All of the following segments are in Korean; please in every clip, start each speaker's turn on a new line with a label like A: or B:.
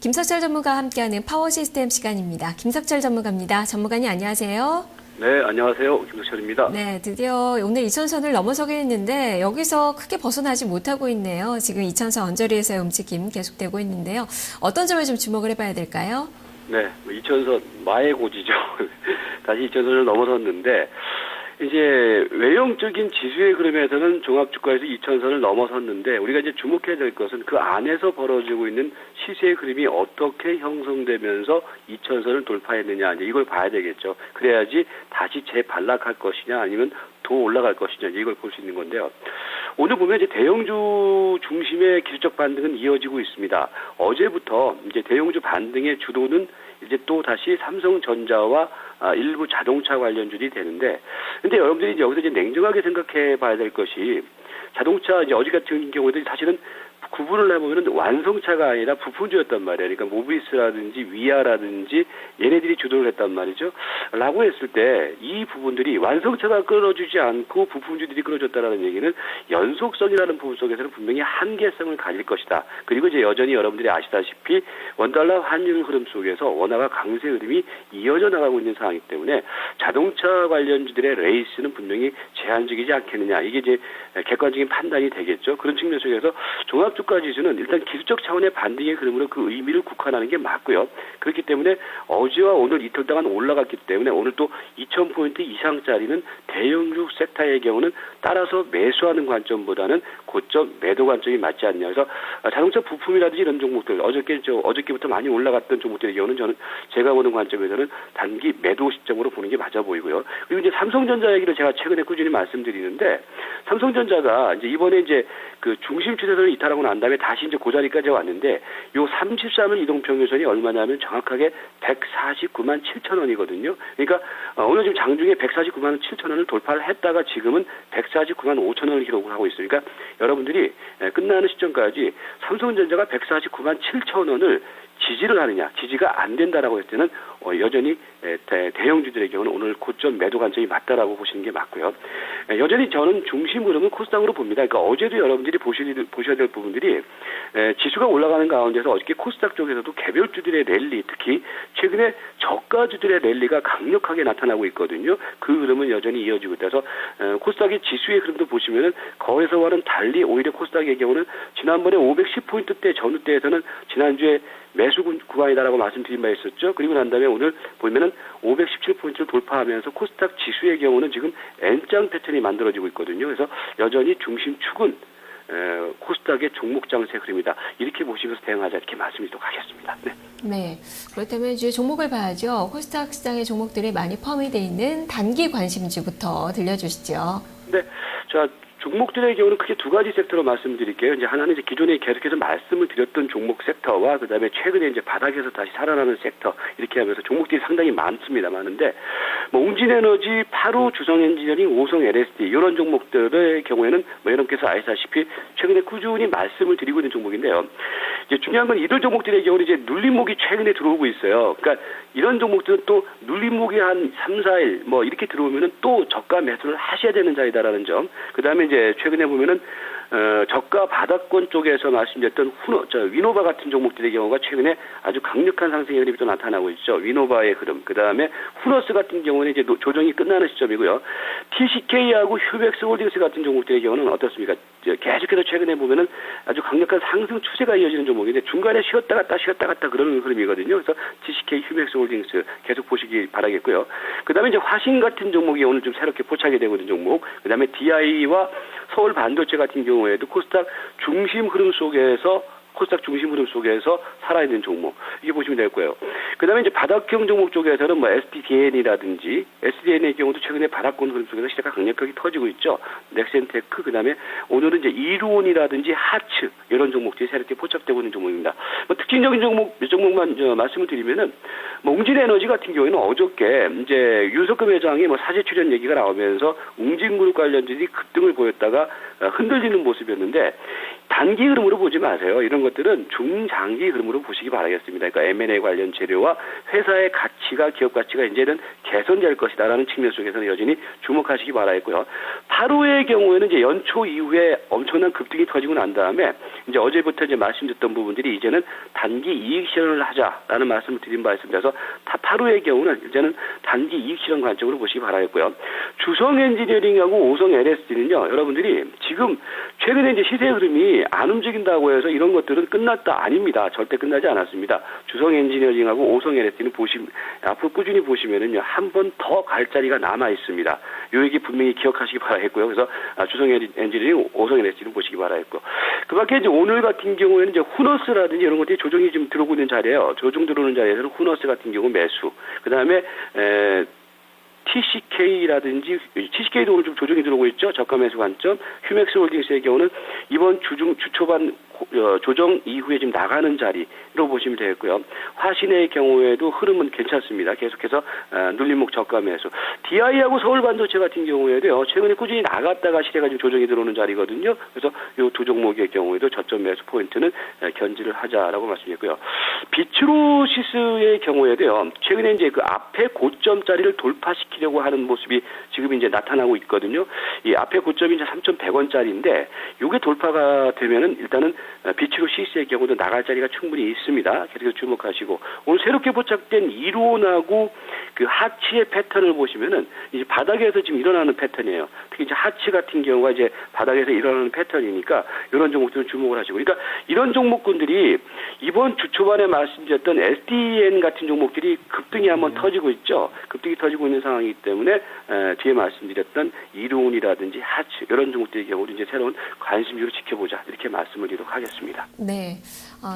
A: 김석철 전문가와 함께하는 파워 시스템 시간입니다. 김석철 전문가입니다. 전문가님 안녕하세요.
B: 네, 안녕하세요. 김석철입니다.
A: 네, 드디어 오늘 2000선을 넘어서긴 했는데 여기서 크게 벗어나지 못하고 있네요. 지금 2000선 언저리에서의 움직임 계속되고 있는데요. 어떤 점을 좀 주목을 해봐야 될까요?
B: 네, 2000선 마의 고지죠. 다시 2000선을 넘어섰는데 이제 외형적인 지수의 그림에서는 종합주가에서 2000선을 넘어섰는데 우리가 이제 주목해야 될 것은 그 안에서 벌어지고 있는 시세의 그림이 어떻게 형성되면서 2000선을 돌파했느냐 이제 이걸 봐야 되겠죠. 그래야지 다시 재반락할 것이냐 아니면 더 올라갈 것이냐 이걸 볼 수 있는 건데요. 오늘 보면 이제 대형주 중심의 기술적 반등은 이어지고 있습니다. 어제부터 이제 대형주 반등의 주도는 이제 또 다시 삼성전자와 일부 자동차 관련주들이 되는데, 근데 여러분들이 이제 여기서 이제 냉정하게 생각해 봐야 될 것이 자동차 이제 어제 같은 경우에도 사실은 구분을 해보면 완성차가 아니라 부품주였단 말이에요. 그러니까 모비스라든지 위아라든지 얘네들이 주도를 했단 말이죠. 라고 했을 때 이 부분들이 완성차가 끌어주지 않고 부품주들이 끌어줬다라는 얘기는 연속성이라는 부분 속에서는 분명히 한계성을 가질 것이다. 그리고 이제 여전히 여러분들이 아시다시피 원달러 환율 흐름 속에서 원화가 강세 흐름이 이어져 나가고 있는 상황이기 때문에 자동차 관련주들의 레이스는 분명히 제한적이지 않겠느냐. 이게 이제 객관적인 판단이 되겠죠. 그런 측면 속에서 종합주가 지수는 일단 기술적 차원의 반등의 흐름으로 그 의미를 국한하는 게 맞고요. 그렇기 때문에 어제와 오늘 이틀 동안 올라갔기 때문에 오늘 또 2000포인트 이상짜리는 대형주 섹터의 경우는 따라서 매수하는 관점보다는 고점 매도 관점이 맞지 않냐. 그래서 자동차 부품이라든지 이런 종목들 어저께부터 많이 올라갔던 종목들의 경우는 저는 제가 보는 관점에서는 단기 매도 시점으로 보는 게 맞아 보이고요. 그리고 이제 삼성전자 얘기를 제가 최근에 꾸준히 말씀드리는데 삼성전자가 이제 이번에 이제 그 중심 추세선을 이탈하고 난 다음에 다시 이제 고자리까지 왔는데 요 33일 이동평균선이 얼마냐면 정확하게 149만 7천 원이거든요. 그러니까 오늘 지금 장중에 149만 7천 원을 돌파를 했다가 지금은 149만 5천 원을 기록을 하고 있으니까 여러분들이 끝나는 시점까지 삼성전자가 149만 7천 원을 지지를 하느냐, 지지가 안 된다라고 했을 때는 여전히 대형주들의 경우는 오늘 고점 매도 관점이 맞다라고 보시는 게 맞고요. 여전히 저는 중심 흐름은 코스닥으로 봅니다. 그러니까 어제도 여러분들이 보셔야 될 부분들이 지수가 올라가는 가운데서 어저께 코스닥 쪽에서도 개별주들의 랠리, 특히 최근에 저가주들의 랠리가 강력하게 나타나고 있거든요. 그 흐름은 여전히 이어지고 있어서 코스닥의 지수의 흐름도 보시면은 거래소와는 달리 오히려 코스닥의 경우는 지난번에 510포인트대 전후대에서는 지난주에 매수 구간이다라고 말씀드린 바 있었죠. 그리고 난 다음에 오늘 보면은 517포인트를 돌파하면서 코스닥 지수의 경우는 지금 N장 패턴이 만들어지고 있거든요. 그래서 여전히 중심축은 코스닥의 종목 장세 흐름이다. 이렇게 보시면서 대응하자 이렇게 말씀드리도록 하겠습니다. 네.
A: 네. 그렇다면 이제 종목을 봐야죠. 코스닥 시장의 종목들이 많이 포함이 되어 있는 단기 관심주부터 들려주시죠.
B: 네. 자, 종목들의 경우는 크게 두 가지 섹터로 말씀드릴게요. 이제 하나는 이제 기존에 계속해서 말씀을 드렸던 종목 섹터와 그다음에 최근에 이제 바닥에서 다시 살아나는 섹터 이렇게 하면서 종목들이 상당히 많습니다. 많은데 뭐 웅진에너지, 파루, 주성엔지니어링, 오성 LSD 이런 종목들의 경우에는 뭐 여러분께서 아시다시피 최근에 꾸준히 말씀을 드리고 있는 종목인데요. 이제 중요한 건 이들 종목들의 경우는 이제 눌림목이 최근에 들어오고 있어요. 그러니까 이런 종목들은 또 눌림목이 한 3, 4일 뭐 이렇게 들어오면은 또 저가 매수를 하셔야 되는 자리다라는 점. 그다음에 이제 최근에 보면은 저가 바닥권 쪽에서 말씀드렸던 위노바 같은 종목들의 경우가 최근에 아주 강력한 상승의 흐름이 또 나타나고 있죠. 위노바의 흐름. 그 다음에 후너스 같은 경우는 이제 조정이 끝나는 시점이고요. TCK하고 휴백스 홀딩스 같은 종목들의 경우는 어떻습니까? 계속해서 최근에 보면은 아주 강력한 상승 추세가 이어지는 종목인데 중간에 쉬었다 갔다 그러는 흐름이거든요. 그래서 TCK, 휴백스 홀딩스 계속 보시기 바라겠고요. 그 다음에 이제 화신 같은 종목이 오늘 좀 새롭게 포착이 되고 있는 종목. 그 다음에 DI와 서울 반도체 같은 경우에도 코스닥 중심 흐름 속에서 살아있는 종목. 이게 보시면 될 거예요. 그 다음에 이제 바닥형 종목 쪽에서는 뭐 SDN이라든지, SDN의 경우도 최근에 바닥권 흐름 속에서 시세가 강력하게 터지고 있죠. 넥센테크, 그 다음에 오늘은 이제 이루온이라든지 하츠, 이런 종목들이 새롭게 포착되고 있는 종목입니다. 뭐 특징적인 종목, 몇 종목만 말씀을 드리면은, 뭐 웅진에너지 같은 경우에는 어저께 이제 윤석열 회장이 뭐 사제 출연 얘기가 나오면서 웅진그룹 관련주들이 급등을 보였다가 흔들리는 모습이었는데, 단기 흐름으로 보지 마세요. 이런 것들은 중장기 흐름으로 보시기 바라겠습니다. 그러니까 M&A 관련 재료와 회사의 가치가, 기업 가치가 이제는 개선될 것이다라는 측면 속에서는 여전히 주목하시기 바라겠고요. 8호의 경우에는 이제 연초 이후에 엄청난 급등이 터지고 난 다음에 이제 어제부터 이제 말씀드렸던 부분들이 이제는 단기 이익 실현을 하자라는 말씀을 드린 바 있습니다. 그래서 8호의 경우는 이제는 단기 이익 실현 관점으로 보시기 바라겠고요. 주성 엔지니어링하고 오성 LSD는요, 여러분들이 지금 최근에 이제 시세 흐름이 안 움직인다고 해서 이런 것들은 끝났다 아닙니다. 절대 끝나지 않았습니다. 주성 엔지니어링하고 오성 LSD는 앞으로 꾸준히 보시면은요, 한 번 더 갈 자리가 남아 있습니다. 요 얘기 분명히 기억하시기 바라겠고요. 그래서 주성 엔지니어링, 오성 LSD는 보시기 바라겠고, 그밖에 이제 오늘 같은 경우에는 이제 후너스라든지 이런 것들이 조정이 좀 들어오고 있는 자리예요. 조정 들어오는 자리에서는 후너스 같은 경우 매수, 그 다음에 TCK라든지, TCK도 오늘 좀 조정이 들어오고 있죠. 저가 매수 관점. 휴맥스 홀딩스의 경우는 이번 주 초반 조정 이후에 지금 나가는 자리로 보시면 되겠고요. 화신의 경우에도 흐름은 괜찮습니다. 계속해서 눌림목 저가 매수. DI하고 서울반도체 같은 경우에도요, 최근에 꾸준히 나갔다가 시세가 지금 조정이 들어오는 자리거든요. 그래서 이 두 종목의 경우에도 저점 매수 포인트는 견지를 하자라고 말씀드렸고요. 비츠로시스의 경우에도요, 최근에 이제 그 앞에 고점짜리를 돌파시키려고 하는 모습이 지금 이제 나타나고 있거든요. 이 앞에 고점이 이제 3,100원짜리인데, 이게 돌파가 되면은 일단은 비츠로시스의 경우도 나갈 자리가 충분히 있습니다. 계속해서 주목하시고, 오늘 새롭게 포착된 이론하고 그 하치의 패턴을 보시면은 이제 바닥에서 지금 일어나는 패턴이에요. 특히 이제 하치 같은 경우가 이제 바닥에서 일어나는 패턴이니까 이런 종목들은 주목을 하시고, 그러니까 이런 종목군들이 이번 주 초반에 말씀드렸던 SDN 같은 종목들이 급등이 한번 터지고 있죠. 급등이 터지고 있는 상황이기 때문에 뒤에 말씀드렸던 이론이라든지 하치 이런 종목들의 경우도 이제 새로운 관심주로 지켜보자 이렇게 말씀을 드리도록 하겠습니다.
A: 네,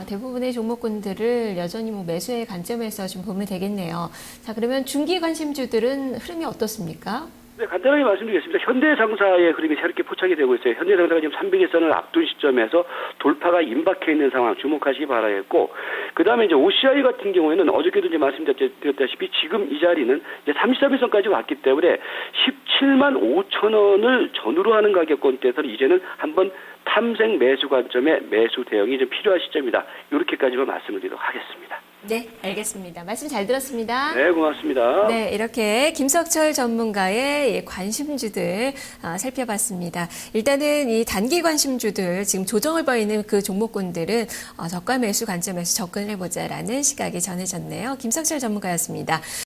A: 대부분의 종목군들을 여전히 뭐 매수의 관점에서 좀 보면 되겠네요. 자, 그러면 중기 관심주들은 흐름이 어떻습니까?
B: 네, 간단하게 말씀드리겠습니다. 현대상사의 흐름이 새롭게 포착이 되고 있어요. 현대상사가 지금 300일선을 앞둔 시점에서 돌파가 임박해 있는 상황 주목하시기 바라겠고, 그 다음에 이제 OCI 같은 경우에는 어저께도 이제 말씀드렸다시피 지금 이 자리는 이제 33일선까지 왔기 때문에 17만 5천 원을 전후로 하는 가격권대에서는 이제는 한번 탐색 매수 관점의 매수 대응이 좀 필요한 시점이다. 이렇게까지만 말씀을 드리도록 하겠습니다.
A: 네, 알겠습니다. 말씀 잘 들었습니다.
B: 네, 고맙습니다.
A: 네, 이렇게 김석철 전문가의 관심주들 살펴봤습니다. 일단은 이 단기 관심주들, 지금 조정을 보이는 그 종목군들은 저가 매수 관점에서 접근을 해보자라는 시각이 전해졌네요. 김석철 전문가였습니다.